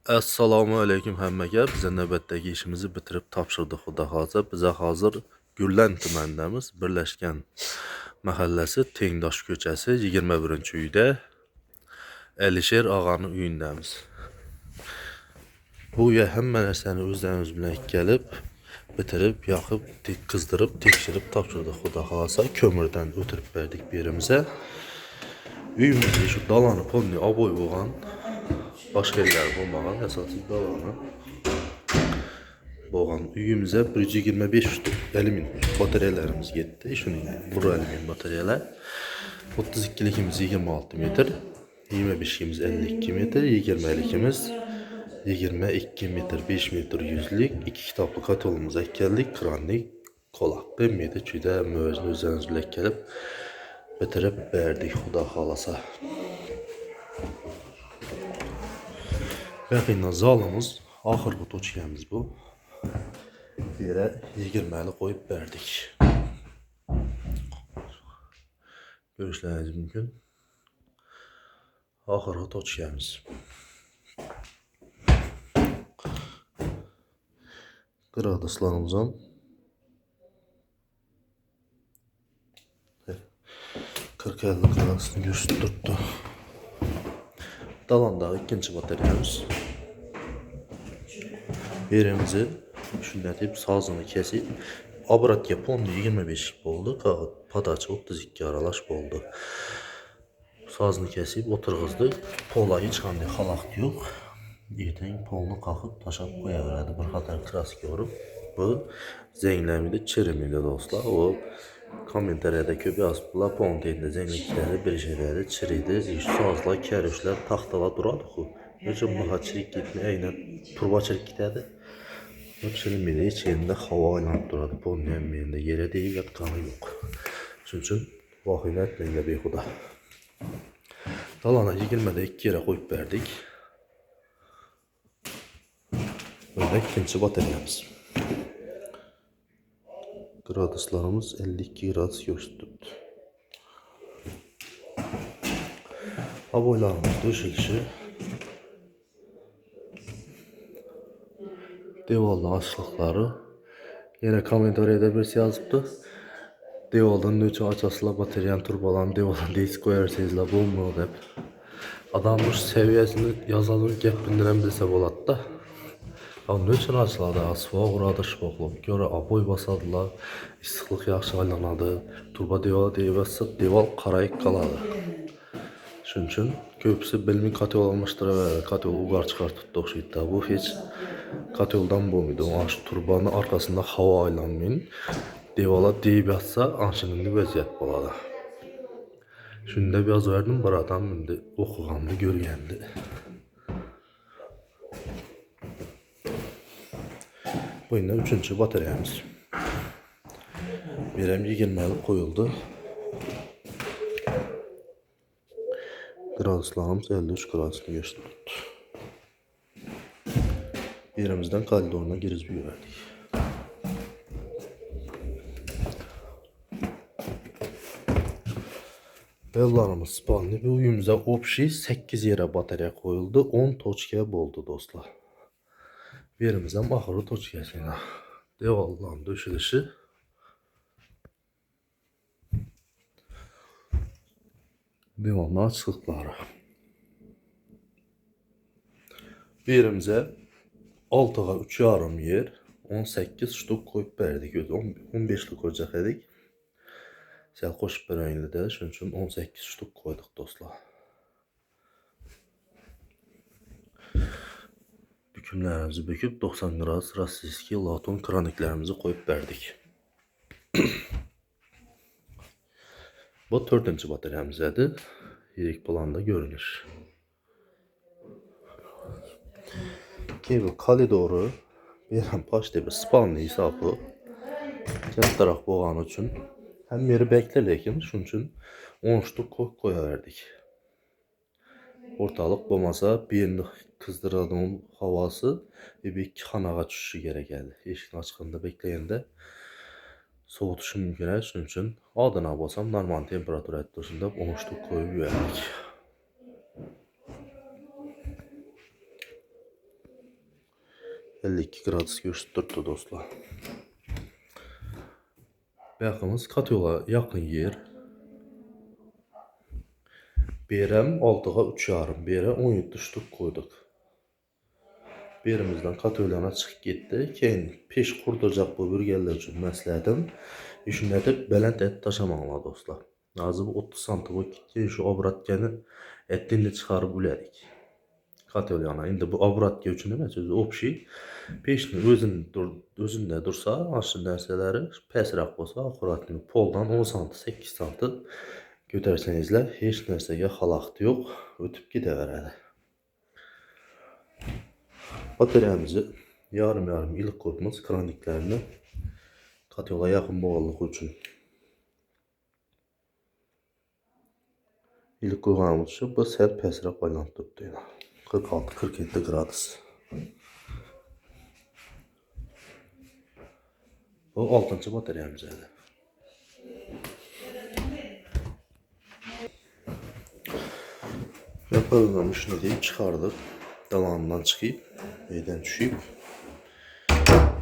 Assalamu alaykum hammaga. Bize navbatdagi ishimizni bitirib topshirdi Xudo xohlasa. Bize hozir Gullan tumanidamiz. Birlashgan mahallasi Tengdosh ko'chasi 21-uyda Alisher og'aning uyindamiz. Bu ya hamma narsani o'zlarimiz bilan kelib, bitirib, yoqib, qizdirib, tekshirib topshirdi Xudo xohlasa. Ko'mirdan o'tirib berdik birimize. Uyimizda shu dalani polni aboy bo'lgan. Başka yerler bulmagan, esasız dalanı. Boğan uyumuza 125 alümin bataryalarımız gitti. Şunun bu alümin bataryalar. 32'likimiz 26 metre, 25'imiz 52 metre, 20'likimiz 22 metre, 5 metre yüzlük, 2 kitaplı katolumuz ekkeldik, kranlik, kolak. Ben miydi? Çünkü müvezin üzerinizle gelip bitirip verdik Xudo xolasa. Bakın zalımız, ahırgı toçkemiz bu. Bir yere 20'li koyup verdik. Görüşleriniz mümkün. Ahırgı toçkemiz. Graduslarımızın 40-50 gradusunu gösterdi. Dalanda ikinci bataryamız. Birimizi şunlatib sazını kesip aparat yapon 25 oldu. Kağıt padaçı 32 aralaş oldu. Sazını kesip oturğuzdu. Pola hiç qanday xalaq yox. Ertəng polunu qalxıb taşab qoya verdi. Bir qatar krask yorub. Bu zəngləmidi, çirimidi dostlar. O kommentariyada köp yazıblar. Polun deyində zənglikləri bir şeyləri çiridi. Sazlar, kərüşlər, taxtalar duradı xu. Necə mühaçirik gitmə, aynən turbaçirik gitədi. Çirimidi, heç yerində hava oynanıb duradı. Polun yerində yerə deyil, yatqanı yox. Çünkü vahilət ilə beyxuda. Dalana 20'de 2 yere koyup verdik. Böyle ikinci bataryamız. Graduslarımız 52 gradus gösterdi. Aboylarımız döşülüşü. Devaldan açlıkları. Yine komentariyada birisi yazıbdı. Devaldan nöçü açasıla bataryan turbalan devaldan deyiz koyarsınızla bulmuyor hep. Adamın seviyesini yazalım gep bindiren bilse bolat da. Nöçün açıladı, asfalt uğradı şıboqlub. Görə aboy basadılar, istiqlıq yaxşı aylanadı. Turba devala deyəbəsə deval qarayıq qaladı. Çünkü köpüsü bilmin katol almışdır və katol uğar çıxar tutdu oxşaydı. Bu heç katoldan bulmuydu. Şu turbanın arkasında hava aylanmayın. Devala deyib yatsa anşinindi vəziyyət boladı. Şimdi de biraz verdim, bir adam indi oxuğandı, görgəndi. Bu yine 3. bataryamız. Birem 20'lik koyuldu. Graduslarımız 53 gradusunu geçti. Birimizden koridoruna giriş bir verdik. Bellarımız spalni. Bu uyumuza opşi 8 yere batarya koyuldu. 10 toçkaya oldu dostlar. Birimizden ahırı toçkasına. Devallan döşülüşü. Devallan açıkları. Birimize 6'a 3 yarım yer. 18 ştuk koyup verdik. 15'lik olacak edik. Sen koşup vereyinli de. Çünkü 18 ştuk koyduk dostlar. Bükümlerimizi büküp 90 gradus Rossiyski laton kraniklerimizi koyup verdik. Bu 4. bataryamızdadır. Yirik planda görünür. Kabel koridoru bir başta bir spalni hesabı yattaraq boğan için hem yeri bekler lekin şunun için 10 ştuk koya verdik. Ortalık bulmasa birini kızdıranın havası ve bir kanağa düşüşü gerekirdi. Eşkin açıkında bekleyende soğutuşu mümkün. Şunun için adına basam normal temperatur ettiğinde 10 ştuk koyup verdik. 52 gradus gösterdi dostlar. Yaxımız Katyola yakın yer. Berəm 6'a 3,5, berə 17 ştuk koyduk. Berimizden Katyolana çıxıb getdi. Keyin peş qurduracaq bu bürgələr üçün məsləhətim işinətib belənd et taşamaqla dostlar. Azı bu 30 santim o ki şu obratkanı etdini çıxarıb bilərik. Katyolana indi bu obratka üçün emas, özü opşi peşni özündə dursa, aşırı nərsələri pəsraq olsa, akuratını poldan 10 santim, 8 santim götərsənizlər heç nərsəyə xalaqdı yox, ötüb gedəvərədi. Bataryamızı yarım ilk koyduğumuz kraniklerini Katyola yakın boğalığı için ilk koyduğumuz için bu sert pəsraq baylantırdı. 46-47 gradus. Bu 6. bataryamızdır. Yapalım şunu deyip çıxardıq. Dalanından çıxıb, evdən düşüb.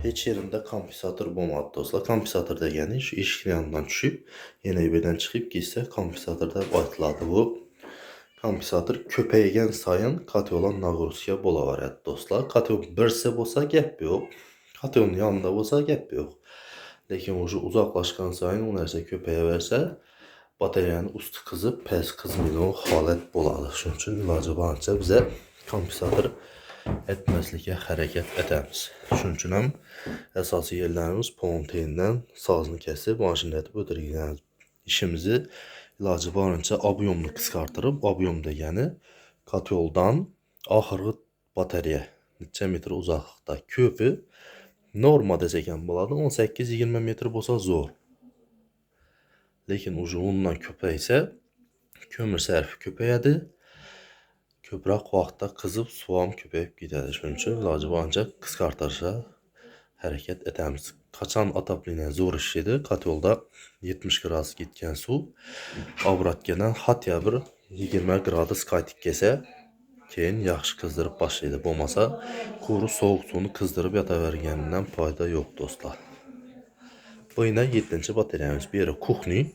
Heç yerində kompensator olmadı dostlar. Kompensator da yəni eşik yanından düşüb, yenə evdən çıxıb gitsə kompensatorda baytladı bu. Kompensator köpəyən sayın Katyola nagruziya bola varədi dostlar. Katyon birsə bolsa gəp yox. Katyonun yanında bolsa gəp yox. Lakin uzaqlaşqan sayın o нәрsə köpəyə versə batareyanın üstü qızıb, pəs qızmıyor halət boladı. Şunun üçün ilacı varınca bizə kompensator etməzlikə hərəkət edəmiz. Şunun üçün həm əsası yerlərimiz ponteyindən sazını kəsib, maşinlətib ötürürük. İşimizi ilacı varınca abiyomunu qısqartırıb, abiyom da yəni katyoldan axırğı batareya neçə metr uzaqlıqda köpü norma desəkən buladı 18-20 metr bolsa zor. Lakin onunla köpək isə kömür sərfi köpəyədir. Köprək vaxtda qızıb soğan köpəyib gedədir. Şunun üçün ilacı varınca qısqartarsa hərəkət edəmiz. Kaçan atapliylə zor işidir. Katyolda 70 gradus getkən su avratgədən hatya bir 20 gradus qaytıq kesə keyin yaxşı qızdırıb başlaydı. Olmasa kuru soğuk suyunu qızdırıb yata vergənindən fayda yox dostlar. Bu yine 7. bataryamız. Bir yere kuxni.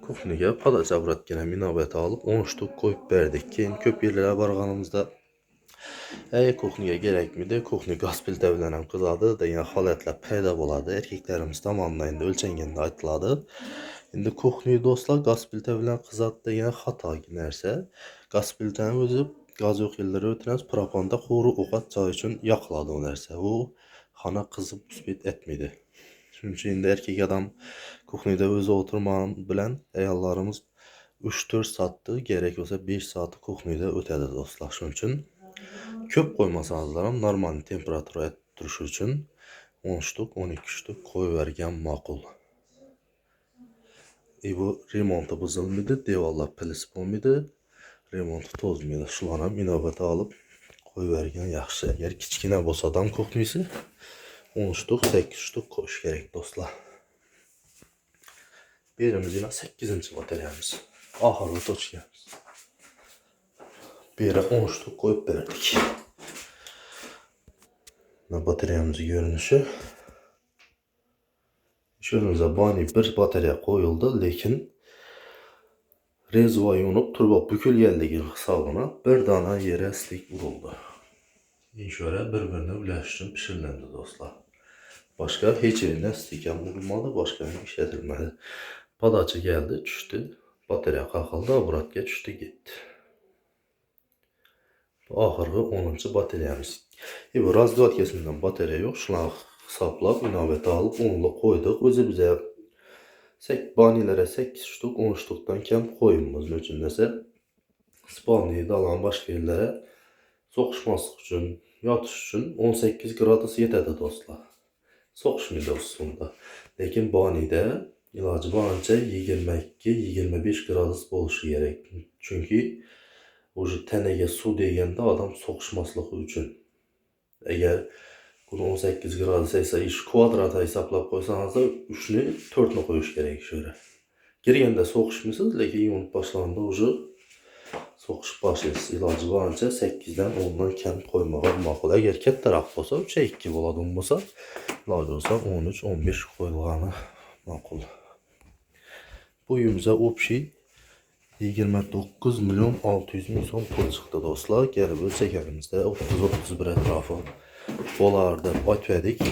Kuxniga padaç avratgənə minavəti alıb 10 ştuk koyub verdik. Keyin köp yerlərə varğanımızda kuxniga gerekmidi. Kuxni qaz piltəvilənən qızadı da yəni halətlər payda boladı. Erkəklərimiz tamamında indi ölçəngəndə aytladı. İndi kuxni dostlar qaz piltəvilən qızadı da yəni xataginərsə qaz piltəni özü qaz yox yerlərə ötürəns propanda xoru oqat çay üçün yaxladı o nərsə. O xana qızıb müsbət etmedi. Çünki indi erkek adam kuxnida özü oturmağın bilən əyallarımız 3-4 saatdır, gerek olsa 5 saatı kuxnida ötədi dostlar. Şunun üçün köp qoymasanızlarım normal temperatura duruşu üçün 10 ştuk, 12 ştuk koy vergən maqul. Bu remontu buzulmuydu, devallar pilisp olmuydu, remontu tozmuydu. Şulara minavəti alıb koy vergən yaxşı. Əgər kiçkinə bolsa adam kuxnisi 10 ştuk, 8 ştuk koyuş gerek dostlar. Birimiz yine 8. bataryamız. Ahırlı toçkemiz. Bir yere 10 ştuk koyup verdik. Bataryamızın görünüşü. Şurada bani bir batarya koyuldu. Lakin rezva yonup turbo bükül geldi hesabına. Bir dana yere stik vuruldu. Şöyle birbirine birleştirip pişirilendi dostlar. Başka hiç yerine stiken vurulmadı. Başka bir şey edilmedi. Padaçı geldi, düştü. Batarya kalkıldı, avratga düştü gitti. Bu ahırğı 10. bataryamız. Bu razdoatkəsindən batarya yox. Şuna saplab, inavəti alıb, onunla koyduq. Özü bizə banilərə 8 ştuk, 10 ştukdan kəm koyumuz üçün nəsə. Spaniyi dalan başqa yerlərə soxuşmasıq üçün, yatış üçün 18 gradus yetədi dostlar. Soxuşmaydı üstündə. Lakin banidə ilacı varınca 22-25 gradus boluşu gerek. Çünki tənəyə su deyəndə adam soxuşmaslığı üçün. Əgər bunu 18 gradus ise iş kvadrata hesaplab koysanız da 3'ünü 4'ünü koyuş gerek şöyle. Girgəndə soxuşmusunuz, lakin yonub başlanında soğuş başlayız. İlacı varınca 8'den 10'dan kəm koymağa maqul. Əgər kət tərəf olsa 3'e 2 boladım olsa, ilacı olsa 13-15 koyulğanı maqul. Bu yümüzə opşi 29 milyon 600 min son pul çıxdı dostlar. Gəlib ölçək əlimizdə 30-31 ətrafı olardı. Atvedik.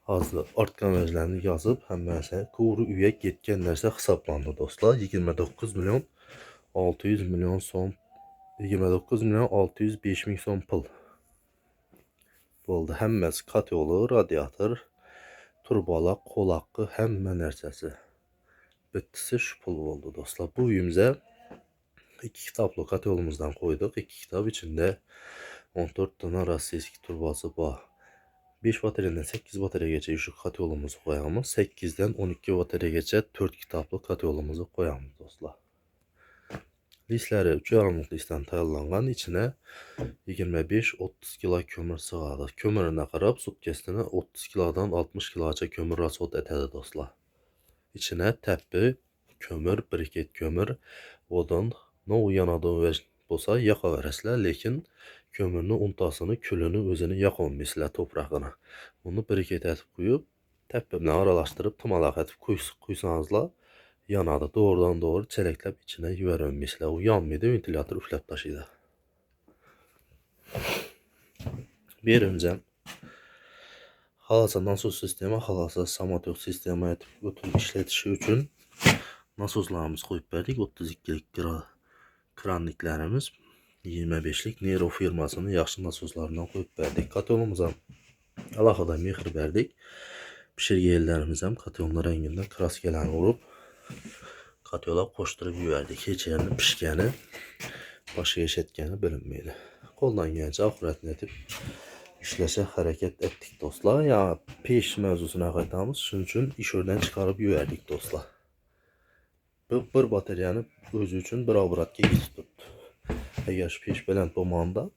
Azdı artqan özlərini yazıb həmməsə quru üyə getgənlərsə hesablandı dostlar. 29 milyon 600 milyon son 29 milyon 605 min son pul oldu. Həmməsi katyolu, radiator, turbalaq, qol haqqı, həmmə nərsəsi. Bittisi şu pul oldu dostlar. Bu uyumuzə 2 kitaplı katyolumuzdan koyduk. 2 kitap içinde 14 tane Rossiyski turbası var. 5 bataryyadan 8 batarya geçe şu katyolumuzu koyamız. 8'den 12 batarya geçe 4 kitaplı katyolumuzu koyamız dostlar. Listləri 3 yarımlıq listdən tayarlanğan içine 25-30 kilo kömür sığadı. Kömürünə qarab sutkestinə 30 kilodan 60 kiloca kömür rasot etədi dostlar. İçine təppi, kömür, briket kömür, odun, no yanadı və bolsa yaqa verəslər, lekin kömürünü, untasını, külünü özünü yax olmuşlar toprağına. Bunu briket etib qoyub, təppimlə aralaşdırıb tımalaq etib quysanızlar, yanadı doğrudan doğru çələkləb içine yüvərənmişlər. O yanmıydı, ventilator üfləb daşıydı. Bir öncə halasa nasos sistemi, halasa samotyok sistemi götürüb işlətişi üçün nasoslarımız koyup verdik. 32'lik kranliklərimiz 25'lik Nero firmasının yaxşı nasoslarından koyup verdik. Katyolumuza alaxada mexir verdik. Pişirgi ellərimizə katyolun rəngindən kraskələrini vurup katyola qoşdurub yüverdik. Heç yerini pişkəni, başqa eşetkəni bilinməydi. Qoldan gəncə axurətini etib işləsə hərəkət etdik dostlar. Ya peş mövzusuna qayıtdığımız üçün işördən çıxarıb yüverdik dostlar. Bu bir bataryanı özü üçün bir avratki tutdu. Əgər peş belən olmanda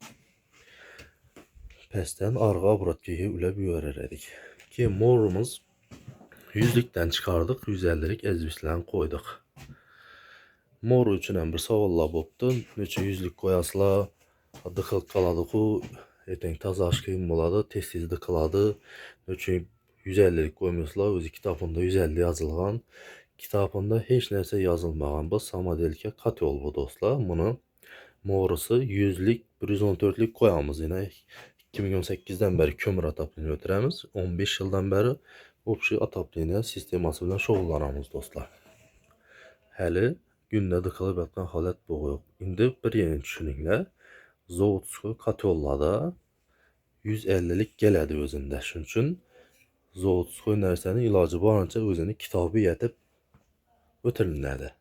pəstən arqa avratkiyi üləb yüverərdik. Ki morumuz 100'lükdən çıxardıq, 150'lik ezvislərini qoyduq. Mor üçün bir savalla bopdu. Neçə 100'lük qoyasla, dıxıl qaladıqı, etən taza aşkıyım oladı, tez-tez dıxıladı. Neçə 150'lik qoymuslar, özü kitabında 150 yazılğan. Kitabında heç nəsə yazılmağan. Bu Samodelka katyol bu dostlar. Bunu morusu 100'lik, 114'lük koyamız yine. 2018'den beri kömür ataplığını ötürəmiz. 15 yıldan beri opşi ataplığını sisteması ilə şoğullanamız dostlar. Həli gündə dıxılıb yatqan halət bu yox. İndi bir yeni düşününlər. Zootskoy katyollada 150'lik gələdi özündə. Şunun üçün Zootskoy nərsənin ilacı varınca özünü kitabiyyətib ötürülmədi.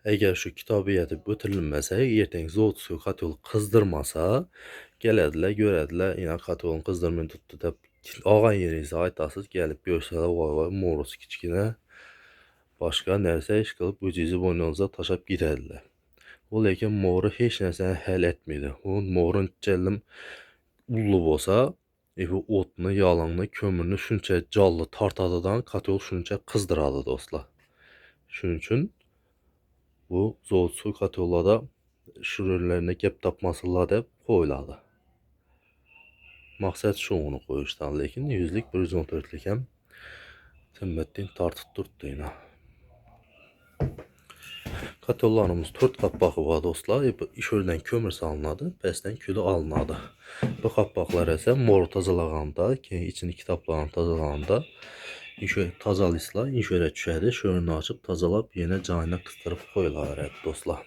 Əgər şu kitabiyyətib ötürülməsə, ertəng Zootskoy katyolu qızdırmasa, gələdilər, görədilər, yine katyolun qızdırmayın tutdu da ağan yeri isə aytasız gəlib görsələr, vay morus kiçkinə başqa nərsə iş qılıb ucizi boynunuza taşıb gidədilər. O lekin moru heç nəsəni həll etməydi. O morun gəldim ullub olsa, otunu, yalanını, kömürünü şunca callı tartadıdan katyol şunca qızdıradı dostlar. Şunun üçün bu Zootskoy katyollarda şürürlərində gəp tapmasılar da qoyuladı. Maksat şu onu koyuşdan, lekin 100'lük 114'lük hem Tembettin tartıp durdu yine. Katyollarımız 4 qapağı var dostlar. İşördən kömür salınadı, bəsdən külü alınadı. Bu qapaqlar isə moru tazalağanda, içini kitaplarını tazalağanda tazalısla işörə düşədi. Şörünü açıb tazalab yenə cayına qıstırıb qoyular dostlar.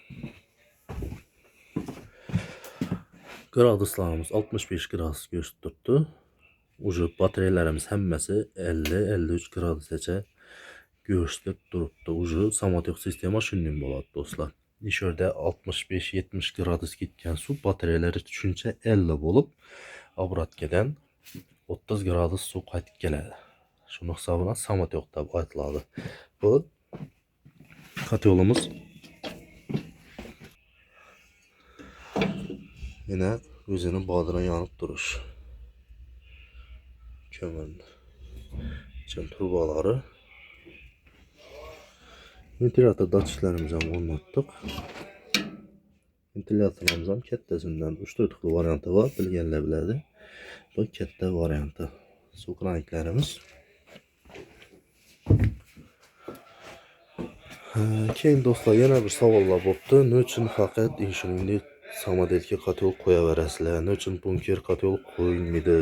Graduslarımız 65 gradus göstərdi. Ucu bataryalarımız həmməsi 50-53 gradusəcə göstərib durubdu. Ucu samotyok sistema şunun болады dostlar. İşördə 65-70 gradus gitken su bataryaları düşüncə 50 olub, abratkedən 30 gradus su qayıtıb gələdi. Şunun hesabına samotyokda ayıtladı. Bu katyolumuz yine özünün badına yanıp durur. Kömürün için turbaları Ventilator daçiklərimizi ham o'rnatdik. Ventilyatorimiz ham kattasidan 3-4 xil varianti var, bilganlar biladi. Bu katta varianti. Su kraniklarimiz. Keyin do'stlar yana bir savollar bo'pti. Nechun faqat inshulin samodelga kotol qo'yaverasizlar? Nechun bunker kotol qo'yilmaydi?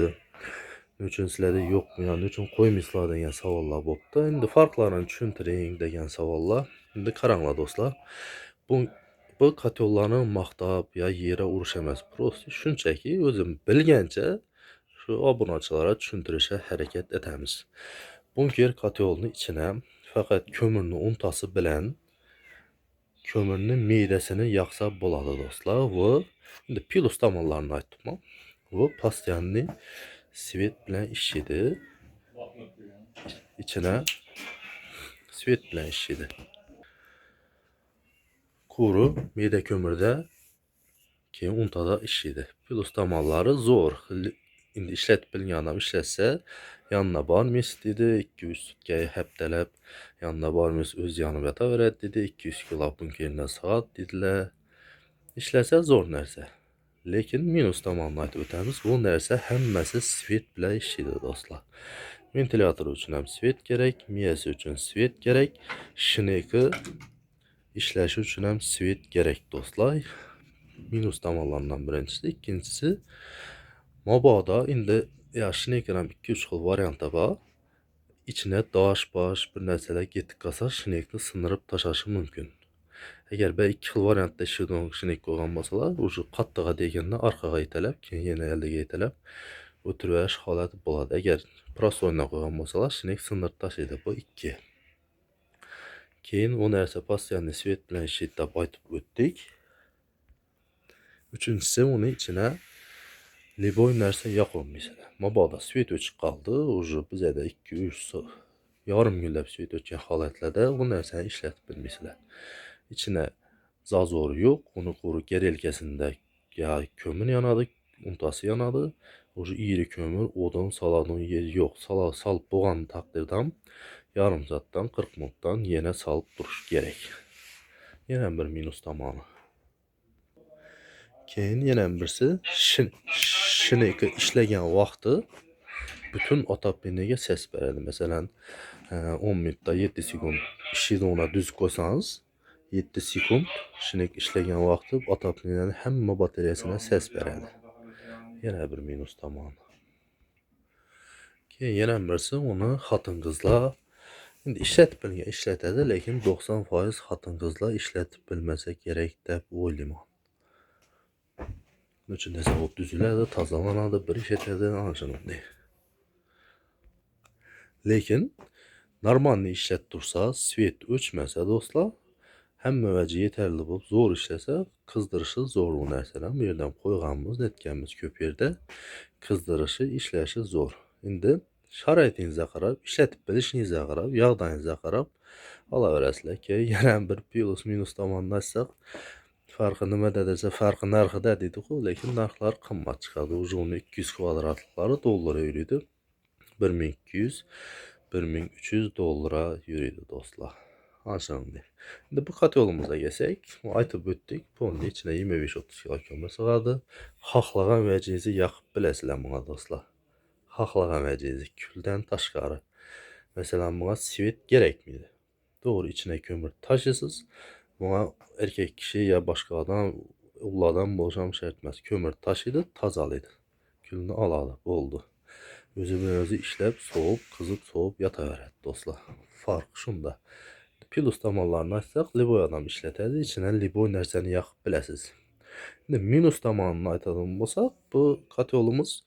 Nechun sizlarda yo'qmi? Nechun qo'ymaysizlar degan savollar bo'pti. Endi farqlarini tushuntiring degan savollar. Endi qaranglar do'stlar. Bu kotollarni maqtab ya yere urush emas. Prosta shunchaki o'zim bilgancha shu obunachilarga tushuntirishga harakat etamiz. Bunker kotolni ichine faqat ko'mirni untasi bilan ko'mirni meydasini yaqsa bo'ladi do'stlar. Va endi plus tomonlarini aytdim. Bu постоянный svet bilan ishlaydi. İçine svet bilan ishlaydi. Kuru meyda kömürde keyin untada ishlaydi. Plus tomonlari zo'r. Endi ishlatib bilgan odam ishlatsa, yanına bormaysiz dedi, 200 sutka haftalab yanına bormaysiz o'z yonib yotaveradi dedi, 200 kilo bunkerdan soat dedilar. Ishlatsa zo'r narsa. Lekin minus tomonini aytib o'tamiz. Bu narsa hammasi svet bilan ishlaydi do'stlar. Ventilyator uchun ham svet kerak, miyasi uchun svet kerak, shineki ishlashi uchun ham svet kerak do'stlar. Minus tomonlardan birinchisi, ikkinchisi mabodo endi shinekdan 2-3 xil varianti bor. İçine daş, baş bir narsalar ketib qolsa, shinekni sindirib tashlashi mumkin. Agar bir 2 xil variantda ishlaydigan shinek qo'ygan bo'lsalar, o'sha qattiqqa deganda orqaga italab, keyin yana oldiga italab o'tirish holati bo'ladi. Agar prostoyna qo'ygan bo'lsalar, shinek sindirib tashlaydi. Bu 2. Keyin o narsa постоянный svet bilan ishlaydi deb aytib o'tdik. Üçüncüsü onun içine liboy narsa yoqolmaysizlar. Mabodo svet o'chib qoldi, уже bizada 2-3 yarim kunlab svet o'chgan holatlarda bu narsani ishlatib bilmaysizlar. İçine zazor yo'q, uni quru gerelkasida ya ko'mir yonadi, untasi yonadi. Уже iri ko'mir, odun saladigan yeri yo'q. Salib bo'lgan taqdirda yarım soatdan 40 minutdan yana salib turish kerak. Yana bir minus tomoni. Keyin yana birisi shineka ishlagan vaqti bütün otopeniga ses beradi. Masalan, 10 minutda 7 sekund ishlaydigan düz qo'ysangiz, 7 sekund shinek ishlagan vaqti otopenaning hamma batareyasine ses beradi. Yana bir minus tomoni. Keyin yana birisi uni xotin-qizlar endi ishlatib bilgan ishlatadi, lekin 90% xotin-qizlar ishlatib bilmasa kerak deb o'ylayman. Nechun desa, o düzüladi, tozalanadi, bir ish etadi, ana shunday. Lekin normalni ishlatib tursa, svet o'chmasa do'stlar, hamma vaji yetarli bo'lib, zo'r ishlasa, qizdirishi zo'r bu narsalar. Bu yerdan qo'yganmiz, netganmiz ko'p yerda. Qizdirishi, ishlashi zo'r. Endi sharoitingizga qarab, ishlatib bilishingizga qarab, yordamingizga qarab olaverasizlar. Keyin yana bir plus minus tomonini aytsak, farqi nimada desa, farqi narxida deydi-ku, lekin narxlar qimmat chiqadi. Уже uni 200 kvadratliklari dollarga yuradi. 1200 1300 dollara yuradi do'stlar. Aşağıda. Endi bu kotolumuza kelsak, aytib o'tdik, bunun içine 25-30 kilo ko'mir sig'adi. Xohlagan vajingizni yoqib bilasizlar bunga do'stlar. Xohlagan vajingizni kuldan tashqari. Masalan, bunga svet kerakmaydi. Doğru içine kömür taşısız. Buna erkek kişi ya başka adam ulladan boşam şart etmez. Kömür taşıydı, tazalaydı. Külünü alalı, oldu. Özü özü işlep, soğup, kızıp, soğup yataveradi dostlar. Fark şunda. Plus tomonlarını açsaq, liboy adam işlətədi. İçinə liboy nərsəni yaxıb biləsiz. Şimdi minus tomonunu aytadığım bolsaq, bu kotolumuz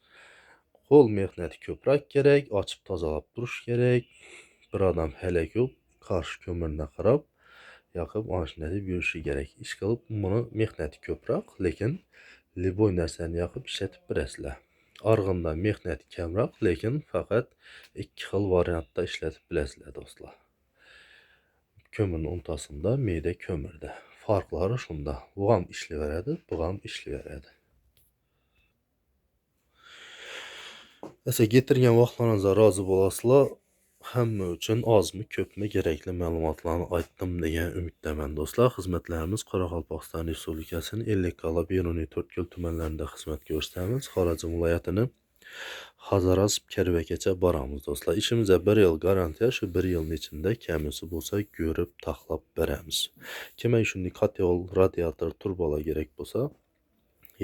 qol mexnəti köprək gerek, açıb tazalab duruş gerek. Bir adam hələ yox, qarşı kömürünə qarab, yaxıb anşinəti yürüşü gerek. İş qılıb bunu mexnəti köprək, lekin liboy nərsəni yaxıb işlətib biləsizlər. Arğında mexnəti kəmraq, lekin faqat 2 xil variantda işlətib biləsizlər dostlar. Kömürün untasında, meyde kömürde. Farkları şunda. Buğam işliverədi, buğam işliverədi. Əsə getirgən vaxtlarınıza razı bolasılar. Həmmə üçün azmı, köpmü gerekli məlumatlarını aytdım deyə ümidləmən dostlar. Xidmətlərimiz Qaraqalpaqstan Respublikasının Ellikqala, Beruni, Төрtkül tümənlərində xidmət göstərimiz. Xaracım vilayətinin Hazaras, Kərbəkeçə baramız dostlar. İşimizə 1 yıl garantiya, şu 1 yılın içində kəmisi bolsa görüb taxlab verəmiz. Kimə şimdi kateol, radiator, turbala gerek bolsa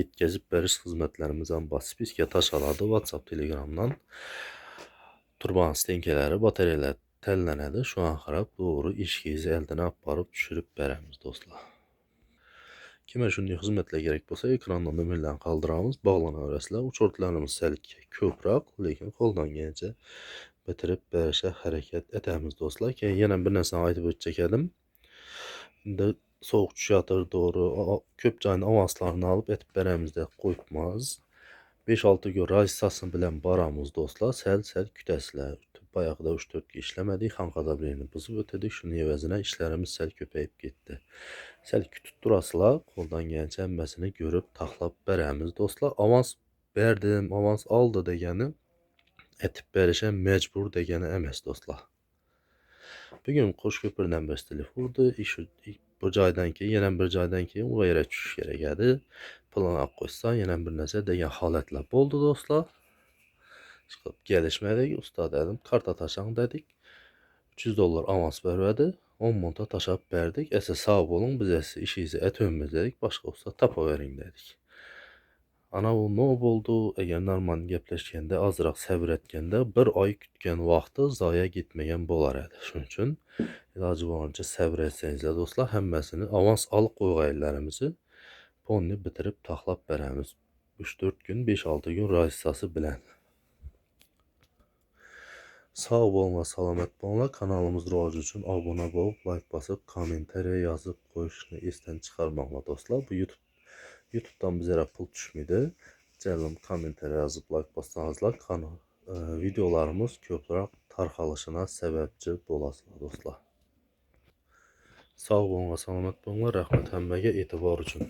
yetkəzib bəriz xidmətlərimizdən basıb spiskə taşaladı WhatsApp, Telegramdan. Turban stenkeləri, batareyalar təllənədi. Şu an xarab doğru işkizi əldən aparıb düşürüb verəmiz dostlar. Kimə şunday xidmətlə gerek bolsa ekrandan nömrələrini qaldıramız, bağlana verəsilər. Uçortlarımız səlik, köprək, lekin qoldan gəncə bitirib bərişə hərəkət etəmiz dostlar. Ki yenə bir nəsə aytıb ötəcəkədim. İndi soğuk düşətir doğru köpçəyin avanslarını alıb etib verəmizdə qoyutmaz. 5-6 gün razısasını bilən baramız dostlar, səl kütəsilər. Bayaqda 3-4 gün işləmədik, xanqada birini bızıb ötədik. Şunun əvəzinə işlərimiz səl köpəyib getdi. Səl kütüb durasılar, qoldan gələn əmməsini görüb taxlab verəmiz dostlar. Avans verdim, avans aldı degəni etib verişə məcbur degəni əməz dostlar. Bugün Qoşköpürdən bəs telefondu. İş bu caydan ki, yenə bir caydan ki, o yerə düşüş gərəkədi. Plana qoysan, yenə bir nəsə degən halətlə boldu dostlar. Çıxıb gəlişmədik, usta dedim, karta taşan dedik. $300 avans vermədi, 10 monta taşab verdik. Əsə sağ olun, biz əsə işinizi etmemiz dedik, başqa usta tapa verin dedik. Ana bu ne oldu? Eğer normal gəpləşkəndə, azraq səbir etkəndə 1 ay kütkən vaxtı zaya gitməyən bolar idi. Şunun üçün ilacı varınca səbir etsənizlə dostlar, həmməsini avans alıb qoyuq əllərimizi. Ponni bitirib taxlab verəmiz. 3-4 gün, 5-6 gün razısası bilən. Sağ olun və salamat olun. Kanalımız rivacı üçün abunə olub, like basıb, kommentariya yazıb qoyuşunu esdən çıxarmaqla dostlar. Bu YouTube'dan bizə pul düşmüydü. Gəlin kommentariya yazıb like bassanızlar, videolarımız köprək tarxalışına səbəbçi olasınız dostlar. Sağ olun və salamat olun. Rəhmət həmməyə etibar üçün.